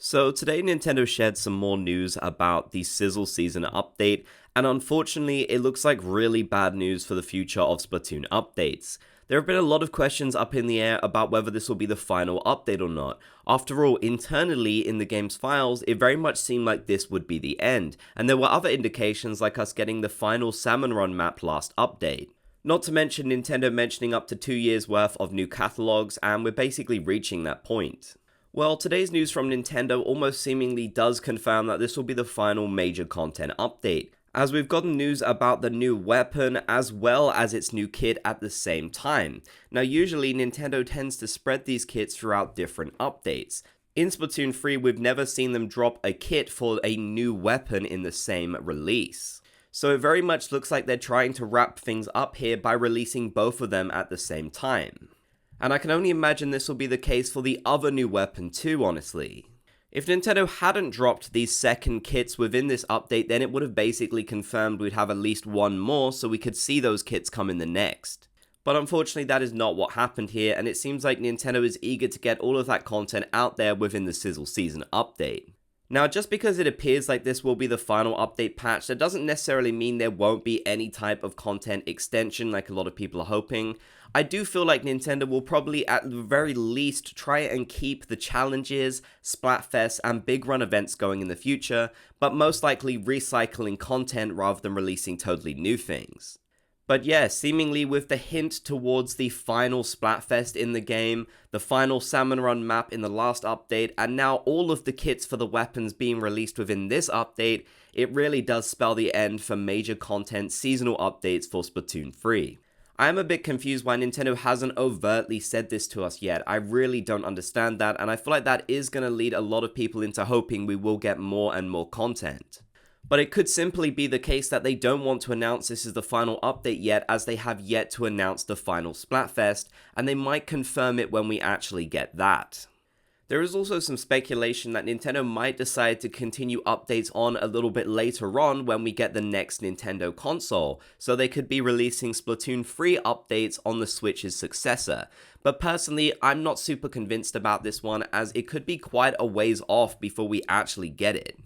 So today Nintendo shared some more news about the Sizzle Season update, and unfortunately it looks like really bad news for the future of Splatoon updates. There have been a lot of questions up in the air about whether this will be the final update or not. After all, internally in the game's files, it very much seemed like this would be the end, and there were other indications like us getting the final Salmon Run map last update. Not to mention Nintendo mentioning up to 2 years worth of new catalogs, and we're basically reaching that point. Well, today's news from Nintendo almost seemingly does confirm that this will be the final major content update, as we've gotten news about the new weapon as well as its new kit at the same time. Now usually Nintendo tends to spread these kits throughout different updates. In Splatoon 3 we've never seen them drop a kit for a new weapon in the same release. So it very much looks like they're trying to wrap things up here by releasing both of them at the same time. And I can only imagine this will be the case for the other new weapon too, honestly. If Nintendo hadn't dropped these second kits within this update, then it would have basically confirmed we'd have at least one more so we could see those kits come in the next. But unfortunately that is not what happened here, and it seems like Nintendo is eager to get all of that content out there within the Sizzle Season update. Now, just because it appears like this will be the final update patch, that doesn't necessarily mean there won't be any type of content extension like a lot of people are hoping. I do feel like Nintendo will probably at the very least try and keep the challenges, Splatfest, and big run events going in the future, but most likely recycling content rather than releasing totally new things. But yeah, seemingly with the hint towards the final Splatfest in the game, the final Salmon Run map in the last update, and now all of the kits for the weapons being released within this update, it really does spell the end for major content seasonal updates for Splatoon 3. I am a bit confused why Nintendo hasn't overtly said this to us yet. I really don't understand that, and I feel like that is going to lead a lot of people into hoping we will get more and more content. But it could simply be the case that they don't want to announce this is the final update yet, as they have yet to announce the final Splatfest, and they might confirm it when we actually get that. There is also some speculation that Nintendo might decide to continue updates on a little bit later on when we get the next Nintendo console, so they could be releasing Splatoon 3 updates on the Switch's successor. But personally, I'm not super convinced about this one, as it could be quite a ways off before we actually get it.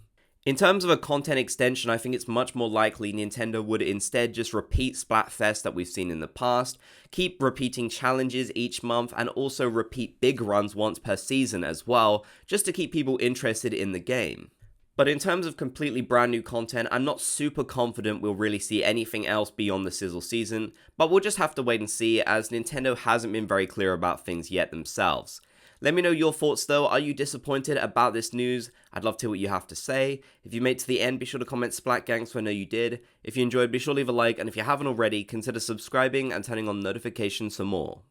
In terms of a content extension, I think it's much more likely Nintendo would instead just repeat Splatfest that we've seen in the past, keep repeating challenges each month, and also repeat big runs once per season as well, just to keep people interested in the game. But in terms of completely brand new content, I'm not super confident we'll really see anything else beyond the Sizzle Season, but we'll just have to wait and see, as Nintendo hasn't been very clear about things yet themselves. Let me know your thoughts though. Are you disappointed about this news? I'd love to hear what you have to say. If you made it to the end, be sure to comment Splat Gang so I know you did. If you enjoyed, be sure to leave a like, and if you haven't already, consider subscribing and turning on notifications for more.